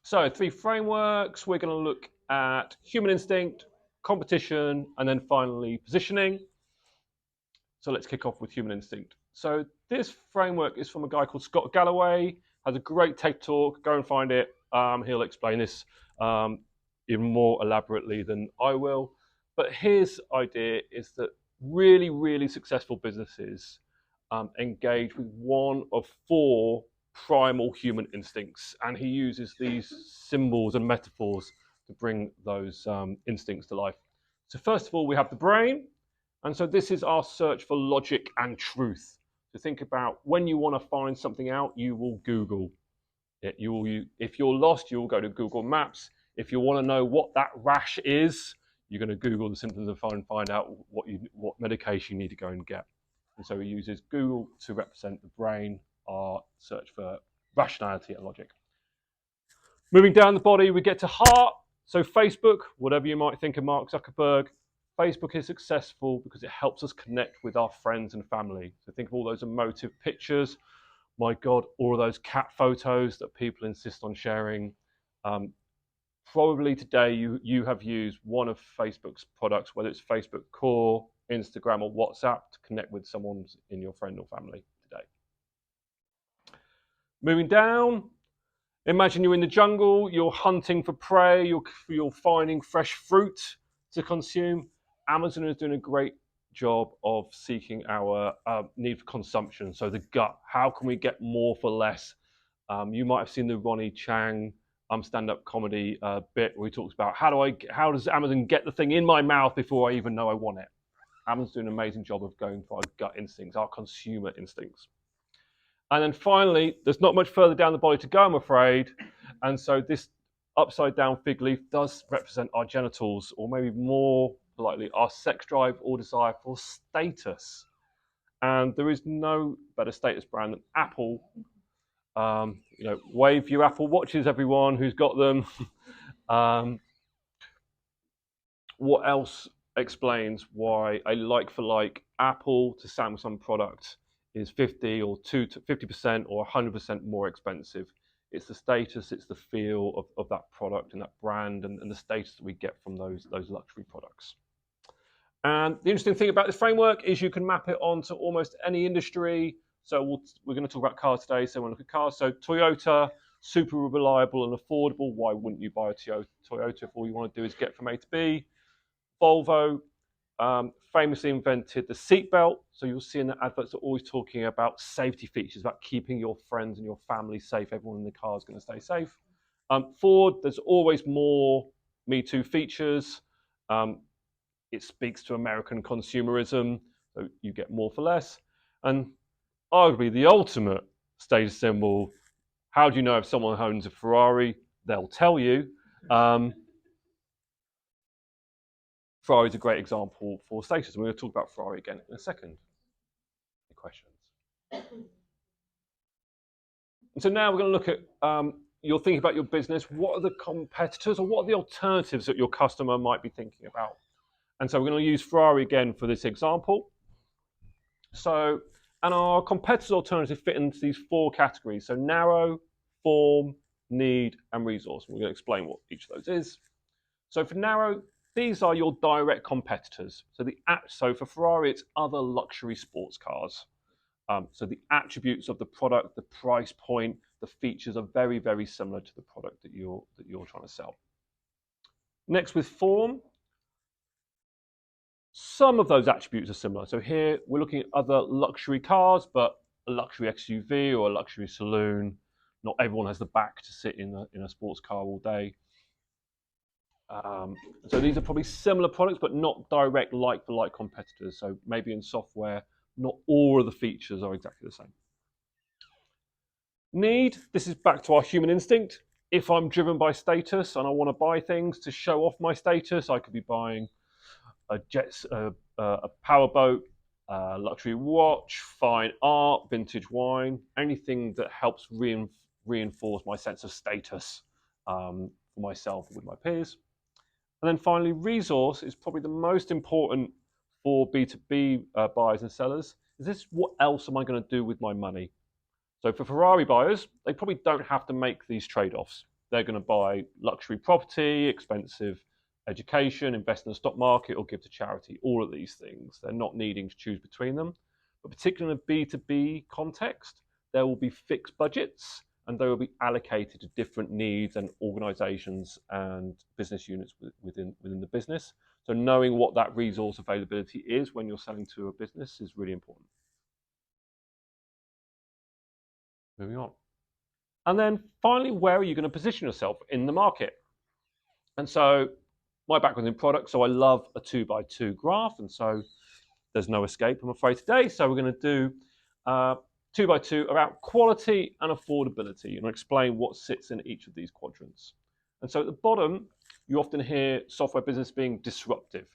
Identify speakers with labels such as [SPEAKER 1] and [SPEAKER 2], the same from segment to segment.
[SPEAKER 1] So 3 frameworks. We're going to look at human instinct, competition, and then finally positioning. So let's kick off with human instinct. So this framework is from a guy called Scott Galloway. Has a great TED talk. Go and find it. He'll explain this even more elaborately than I will. But his idea is that really, really successful businesses engage with one of 4 primal human instincts, and he uses these symbols and metaphors to bring those instincts to life. So first of all, we have the brain, and so this is our search for logic and truth. So think about when you want to find something out, you will Google it. If you're lost, you will go to Google Maps. If you want to know what that rash is, you're going to Google the symptoms and find out what medication you need to go and get. And so he uses Google to represent the brain, our search for rationality and logic. Moving down the body, we get to heart. So Facebook, whatever you might think of Mark Zuckerberg, Facebook is successful because it helps us connect with our friends and family. So think of all those emotive pictures. My God, all of those cat photos that people insist on sharing. Probably today you have used one of Facebook's products, whether it's Facebook Core, Instagram, or WhatsApp, to connect with someone in your friend or family today. Moving down, imagine you're in the jungle, you're hunting for prey, you're finding fresh fruit to consume. Amazon is doing a great job of seeking our need for consumption. So the gut, how can we get more for less? You might have seen the Ronnie Chang stand-up comedy bit where he talks about how does Amazon get the thing in my mouth before I even know I want it? Amazon's doing an amazing job of going for our gut instincts, our consumer instincts. And then finally, there's not much further down the body to go, I'm afraid. And so this upside down fig leaf does represent our genitals, or maybe more politely, our sex drive or desire for status. And there is no better status brand than Apple. Wave your Apple Watches, everyone who's got them. What else explains why a like-for-like Apple to Samsung product is 50% or 100% more expensive? It's the status, it's the feel of that product and that brand, and the status that we get from those luxury products. And the interesting thing about this framework is you can map it onto almost any industry. So we're going to talk about cars today. So we'll look at cars. So Toyota, super reliable and affordable. Why wouldn't you buy a Toyota if all you want to do is get from A to B? Volvo famously invented the seatbelt. So you'll see in the adverts they're always talking about safety features, about keeping your friends and your family safe. Everyone in the car is going to stay safe. Ford, there's always more Me Too features. It speaks to American consumerism, so you get more for less. And arguably the ultimate status symbol, how do you know if someone owns a Ferrari? They'll tell you. Ferrari is a great example for status. We're going to talk about Ferrari again in a second. Any questions? And so now we're going to look at, you're thinking about your business. What are the competitors or what are the alternatives that your customer might be thinking about? And so we're going to use Ferrari again for this example. So, and our competitors' alternatives fit into these 4 categories. So narrow, form, need, and resource. We're going to explain what each of those is. So for narrow, these are your direct competitors. So for Ferrari, it's other luxury sports cars. So the attributes of the product, the price point, the features are very, very similar to the product that you're trying to sell. Next, with form, some of those attributes are similar. So here we're looking at other luxury cars, but a luxury SUV or a luxury saloon. Not everyone has the back to sit in a sports car all day. So these are probably similar products, but not direct like-for-like competitors. So maybe in software, not all of the features are exactly the same. Need, this is back to our human instinct. If I'm driven by status and I want to buy things to show off my status, I could be buying a powerboat, a luxury watch, fine art, vintage wine, anything that helps reinforce my sense of status for myself and with my peers. And then finally, resource is probably the most important for B2B buyers and sellers. Is this what else am I going to do with my money? So for Ferrari buyers, they probably don't have to make these trade-offs. they're going to buy luxury property, expensive education, invest in the stock market, or give to charity. All of these things, they're not needing to choose between them. But particularly in a B2B context, there will be fixed budgets and they will be allocated to different needs and organizations and business units within the business. So knowing what that resource availability is when you're selling to a business is really important. Moving on. And then finally, where are you going to position yourself in the market? And so my background in product, so I love a 2x2 graph, and so there's no escape, I'm afraid, today. So we're going to do 2x2 about quality and affordability, and I'll explain what sits in each of these quadrants. And so at the bottom, you often hear software business being disruptive.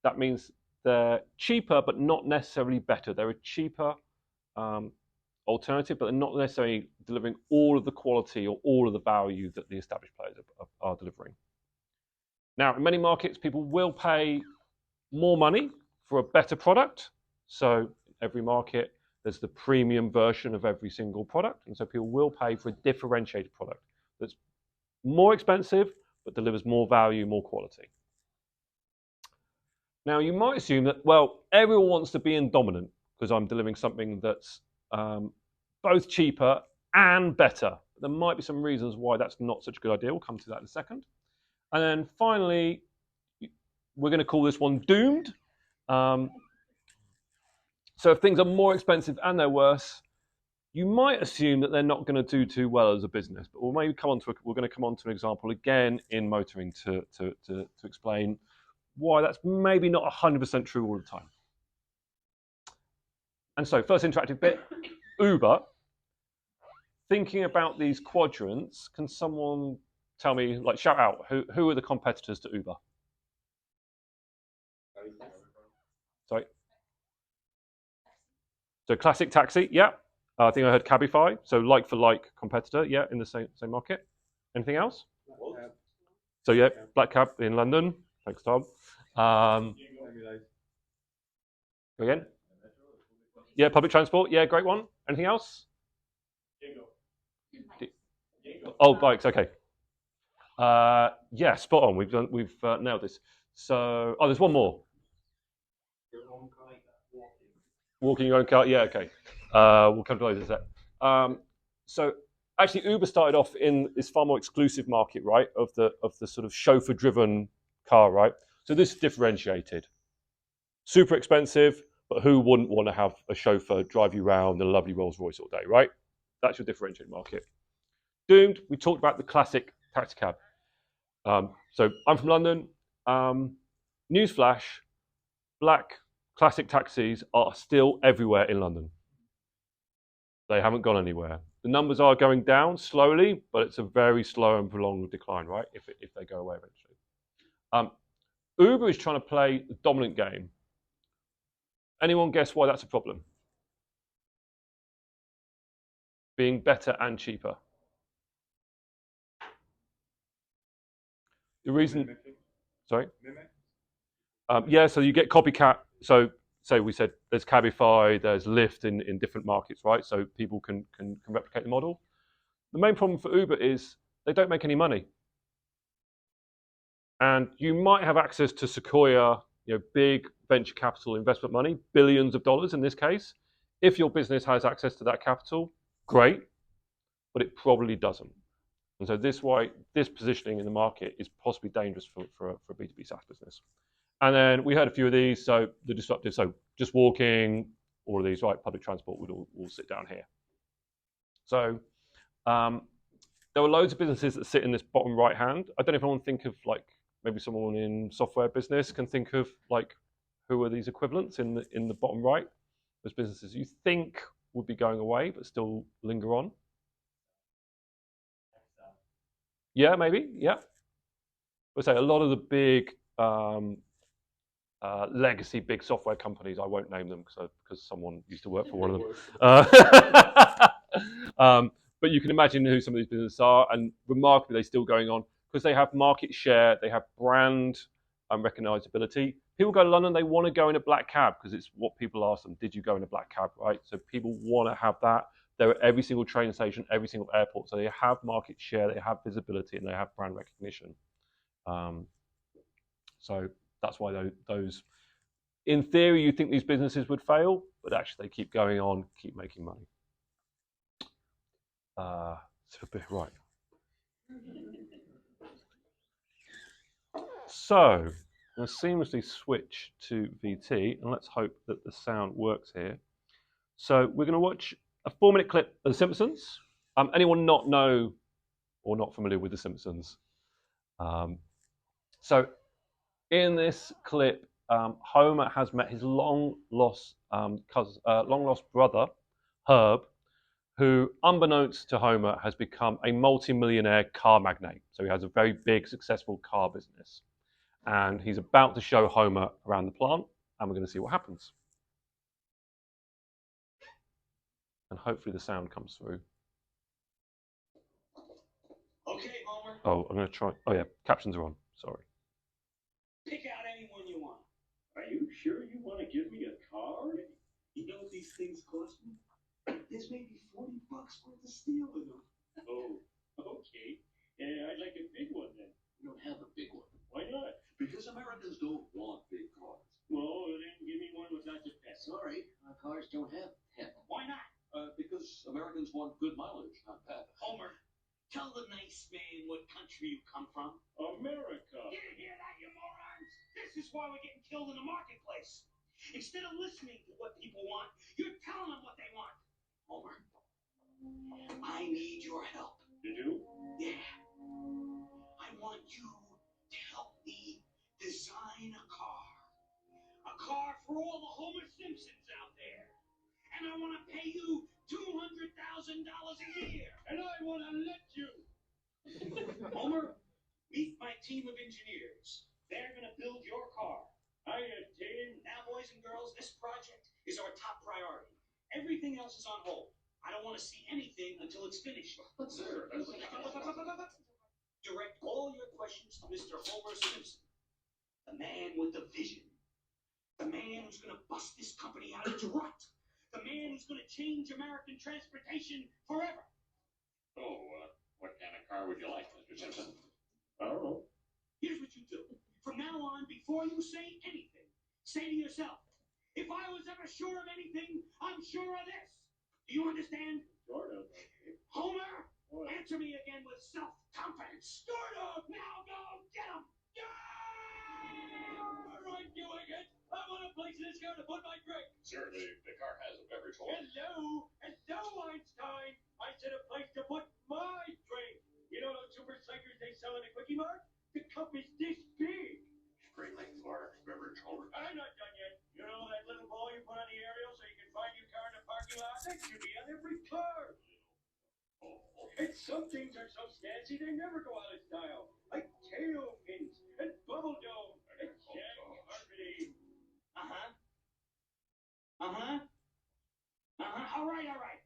[SPEAKER 1] That means they're cheaper, but not necessarily better. They're a cheaper alternative, but they're not necessarily delivering all of the quality or all of the value that the established players are delivering. Now, in many markets, people will pay more money for a better product. So every market, there's the premium version of every single product. And so people will pay for a differentiated product that's more expensive, but delivers more value, more quality. Now, you might assume that, well, everyone wants to be in dominant because I'm delivering something that's both cheaper and better. There might be some reasons why that's not such a good idea. We'll come to that in a second. And then finally, we're going to call this one doomed. So if things are more expensive and they're worse, you might assume that they're not going to do too well as a business. But we're going to come on to an example again in motoring to explain why that's maybe not 100% true all the time. And so first interactive bit, Uber. Thinking about these quadrants, can someone tell me, like, shout out, who are the competitors to Uber? Sorry. So classic taxi, yeah. I think I heard Cabify, so like for like competitor, yeah, in the same market. Anything else? So yeah, Black Cab in London. Thanks, Tom. Go again? Yeah, public transport. Yeah, great one. Anything else? Oh, bikes. Okay. Yeah, spot on. We've nailed this. So, there's one more. Walking your own car. Yeah, okay. We'll come to those in a sec. So, actually, Uber started off in this far more exclusive market, right, of the sort of chauffeur-driven car, right. So this is differentiated. Super expensive, but who wouldn't want to have a chauffeur drive you around in a lovely Rolls Royce all day, right? That's your differentiated market. Doomed. We talked about the classic taxi cab. So I'm from London. Newsflash, black classic taxis are still everywhere in London. They haven't gone anywhere. The numbers are going down slowly, but it's a very slow and prolonged decline, right? If they go away eventually. Uber is trying to play the dominant game. Anyone guess why that's a problem? Being better and cheaper. The reason, sorry? Yeah, so you get copycat. So say we said there's Cabify, there's Lyft in different markets, right? So people can replicate the model. The main problem for Uber is they don't make any money. And you might have access to Sequoia, big venture capital investment money, billions of dollars in this case. If your business has access to that capital, great, but it probably doesn't. And so this positioning in the market is possibly dangerous for a B2B SaaS business. And then we had a few of these. So the disruptive, so just walking, all of these, right? Public transport would all sit down here. So there were loads of businesses that sit in this bottom right hand. I don't know if anyone think of like maybe someone in software business can think of like who are these equivalents in the bottom right? Those businesses you think would be going away but still linger on. Yeah, maybe. Yeah. We'll say a lot of the big legacy big software companies. I won't name them because someone used to work for one of them. But you can imagine who some of these businesses are, and remarkably, they're still going on because they have market share, they have brand recognizability. People go to London, they want to go in a black cab because it's what people ask them. Did you go in a black cab, right? So people want to have that. They're at every single train station, every single airport. So they have market share, they have visibility, and they have brand recognition. So that's why those, in theory, you think these businesses would fail, but actually they keep going on, keep making money. Right. So I'm going to seamlessly switch to VT, and let's hope that the sound works here. So we're going to watch a 4-minute clip of The Simpsons. Anyone not know or not familiar with The Simpsons? So in this clip, Homer has met his long lost brother, Herb, who, unbeknownst to Homer, has become a multi-millionaire car magnate. So he has a very big, successful car business. And he's about to show Homer around the plant, and we're going to see what happens. And hopefully the sound comes through.
[SPEAKER 2] Okay, Homer.
[SPEAKER 1] Oh, I'm going to try. Oh, yeah, captions are on. Sorry.
[SPEAKER 2] Pick out anyone you want. Are you sure you want to give me a car? You know what these things cost me? There's maybe $40 worth of steel in them. Oh, okay. Yeah, I'd like a big one then. You don't have a big one. Why not? Because Americans don't want big cars. Well, then give me one with lots of pets. Sorry, our cars don't have pets. Why not? Because Americans want good mileage, not pets. Homer, tell the nice man what country you come from. America. You didn't hear that, you morons? This is why we're getting killed in the marketplace. Instead of listening to what people want, you're telling them what they want. Homer, I need your help. You do? Yeah. I want you to help me design a car. A car for all the Homer Simpsons out there. And I want to pay you $200,000 a year. And I want to let you. Homer, meet my team of engineers. They're going to build your car. Hiya, team. Now, boys and girls, this project is our top priority. Everything else is on hold. I don't want to see anything until it's finished. But, sir, direct all your questions to Mr. Homer Simpson, the man with the vision, the man who's going to bust this company out of its rut, the man who's going to change American transportation forever. Oh, what kind of car would you like, Mr. Simpson? I don't know. Here's what you do. From now on, before you say anything, say to yourself, if I was ever sure of anything, I'm sure of this. Do you understand? Sort of. Homer, what? Answer me again with self-confidence. Sort of. Now go get him. Yeah! I'm doing it. I want a place in this car to put my drink. Sir, the car has a beverage holder. Hello, Einstein. I said a place to put my drink. You know those super psychers they sell in a Quickie Mart? The cup is this big. Spring like large beverage holder. I'm not done yet. You know that little ball you put on the aerial so you can find your car in the parking lot? That should be on every car. And some things are so snazzy they never go out of style. Like tail fins and bubble dome and jag carpeting. All right.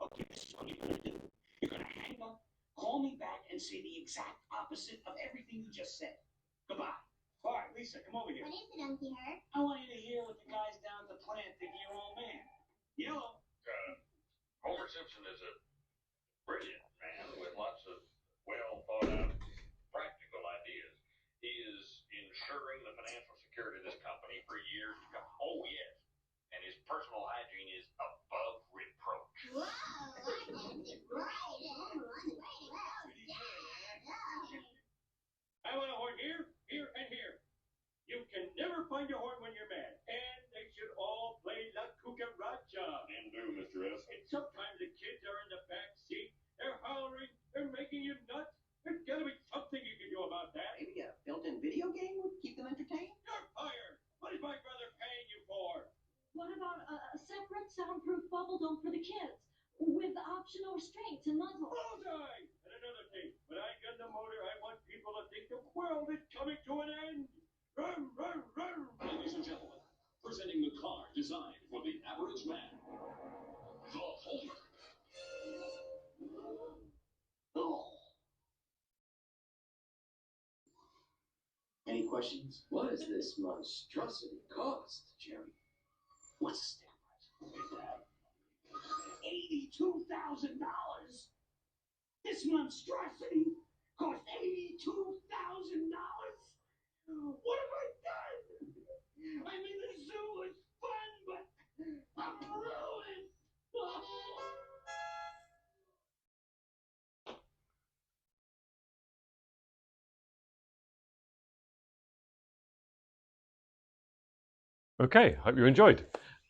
[SPEAKER 2] Okay, this is what you're going to do. You're going to hang up, call me back, and say the exact opposite of everything you just said. Goodbye. All right, Lisa, come over here.
[SPEAKER 3] What is it, Unky Herb?
[SPEAKER 2] I want you to hear what the guys down at the plant think of your old man. Yellow. Homer Simpson is a brilliant man with lots of well-thought-out practical ideas. He is ensuring the financial security of this company for years to come. Oh, yes. And his personal hygiene is above reproach.
[SPEAKER 3] Whoa, that's great.
[SPEAKER 2] I want a horn here, and here. You can never find a horn when you're mad. And they should all play La Cucaracha. And do, Mr. S. And sometimes the kids are in the back seat. They're hollering. They're making you nuts. There's got to be something you can do about that.
[SPEAKER 4] Maybe a built-in video game would keep them entertained?
[SPEAKER 2] You're fired. What is my brother paying you for?
[SPEAKER 5] What about a separate soundproof bubble dome for the kids with optional restraints and muzzles?
[SPEAKER 2] Bullseye! And another thing, when I get the motor, I want people to think the world is coming to an end. Rum, rum, rum.
[SPEAKER 6] Ladies and gentlemen, presenting the car designed for the average man, the Homer.
[SPEAKER 2] Oh. Any questions?
[SPEAKER 4] What does this monstrosity cost, Jerry?
[SPEAKER 2] What's the stamp price? $82,000. This monstrosity cost $82,000. What have I done? I mean, the zoo was fun, but I'm ruined.
[SPEAKER 1] Okay, hope you enjoyed.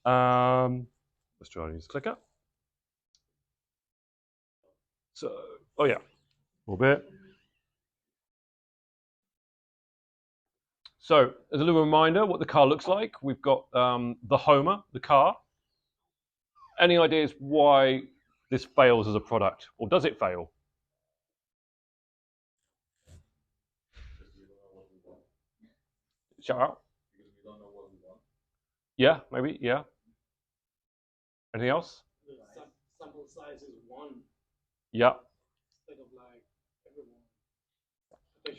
[SPEAKER 1] Let's try and use clicker. So, oh yeah, a little bit. So, as a little reminder, what the car looks like, we've got the Homer, the car. Any ideas why this fails as a product, or does it fail? Shout out.
[SPEAKER 6] Because we don't know what we want.
[SPEAKER 1] Yeah, maybe. Yeah. Anything else?
[SPEAKER 7] The sample size is one
[SPEAKER 1] Yeah.
[SPEAKER 7] instead of like everyone.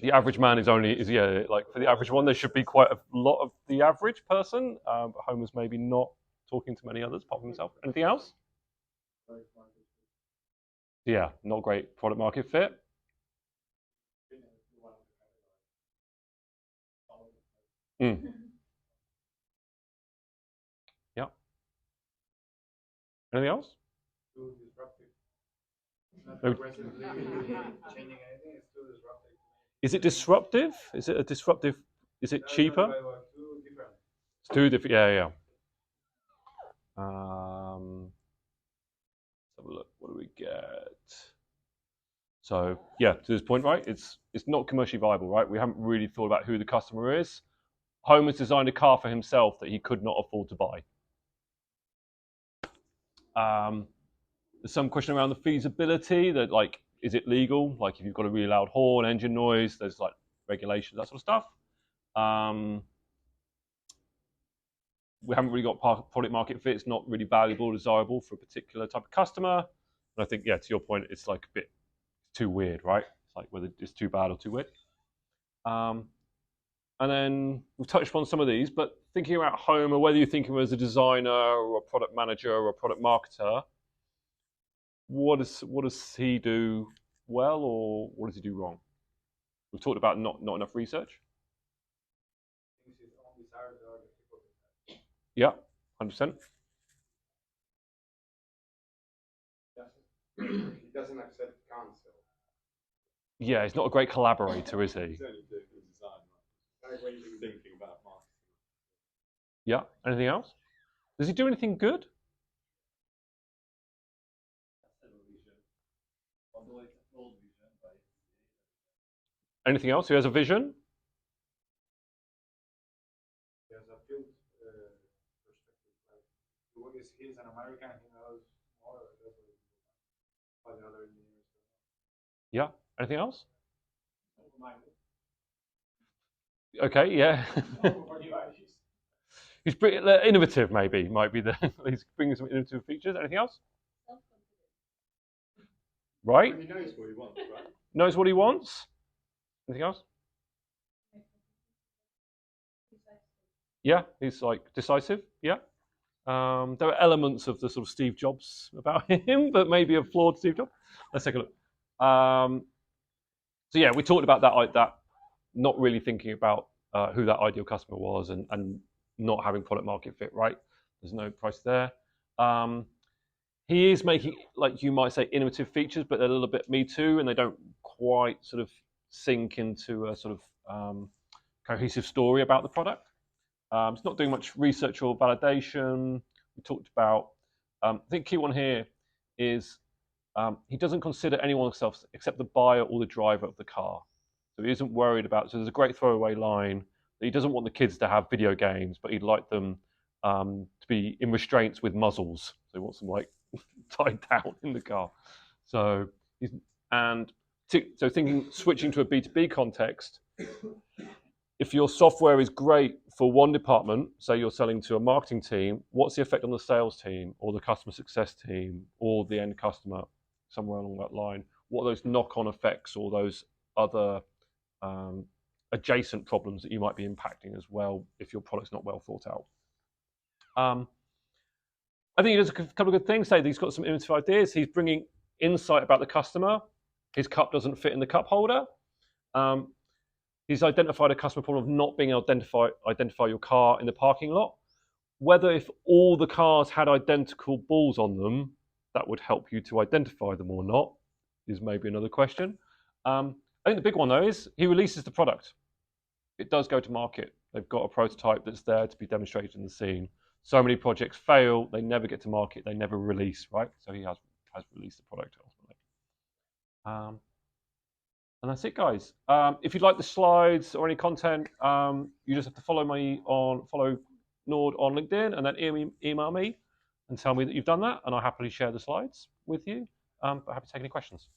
[SPEAKER 1] The average man is yeah, like for the average one, there should be quite a lot of the average person. But Homer's maybe not talking to many others apart from himself. Anything else? Yeah, not great product market fit. Yeah. Anything else?
[SPEAKER 8] Too disruptive. Not
[SPEAKER 1] No.
[SPEAKER 8] aggressively changing anything. It's too disruptive.
[SPEAKER 1] Is it disruptive? Is it a disruptive? Is it cheaper?
[SPEAKER 8] Too different.
[SPEAKER 1] It's too different. Yeah, yeah. Let's have a look. What do we get? So yeah, to this point, right? It's not commercially viable, right? We haven't really thought about who the customer is. Homer's designed a car for himself that he could not afford to buy. There's some question around the feasibility that, like, is it legal? Like, if you've got a really loud horn, engine noise, there's like regulations, that sort of stuff. We haven't really got product market fit. It's not really valuable or desirable for a particular type of customer. And I think, yeah, to your point, it's like a bit too weird, right? It's like whether it's too bad or too weird. And then we've touched upon some of these, but thinking about Homer, whether you're thinking as a designer or a product manager or a product marketer, what does he do well, or what does he do wrong? We've talked about not enough research. Yeah, 100%.
[SPEAKER 8] He doesn't accept counsel.
[SPEAKER 1] Yeah, he's not a great collaborator, is he?
[SPEAKER 6] He's only doing the design, right? Like when you're thinking about marketing.
[SPEAKER 1] Yeah. Anything else? Does he do anything good? Anything else? He has a vision?
[SPEAKER 8] He has a field perspective. He's an American. He knows more than the other engineers.
[SPEAKER 1] Yeah. Anything else? Okay. Yeah. He's pretty innovative. Maybe might be the. He's bringing some innovative features. Anything else? Right.
[SPEAKER 6] He knows what he wants, right?
[SPEAKER 1] Knows what he wants. Anything else? Yeah, he's like decisive. Yeah. There are elements of the sort of Steve Jobs about him, but maybe a flawed Steve Jobs. Let's take a look. So yeah, we talked about that not really thinking about who that ideal customer was, and not having product market fit. Right? There's no price there. He is making, like you might say, innovative features, but they're a little bit me too, and they don't quite sort of sink into a sort of cohesive story about the product. It's not doing much research or validation. We talked about, I think key one here is he doesn't consider anyone else except the buyer or the driver of the car. So he isn't worried about, so there's a great throwaway line that he doesn't want the kids to have video games, but he'd like them to be in restraints with muzzles. So he wants them like tied down in the car. So thinking, switching to a B2B context, if your software is great for one department, say you're selling to a marketing team, what's the effect on the sales team or the customer success team or the end customer, somewhere along that line? What are those knock-on effects or those other adjacent problems that you might be impacting as well if your product's not well thought out? I think he does a couple of good things. Say he's got some innovative ideas. He's bringing insight about the customer. His cup doesn't fit in the cup holder. He's identified a customer problem of not being able to identify your car in the parking lot. Whether if all the cars had identical balls on them, that would help you to identify them or not, is maybe another question. I think the big one though is he releases the product. It does go to market. They've got a prototype that's there to be demonstrated in the scene. So many projects fail, they never get to market, they never release, right? So he has released the product ultimately. And that's it, guys. If you'd like the slides or any content, you just have to follow Nord on LinkedIn and then email me and tell me that you've done that, and I'll happily share the slides with you. But happy to take any questions.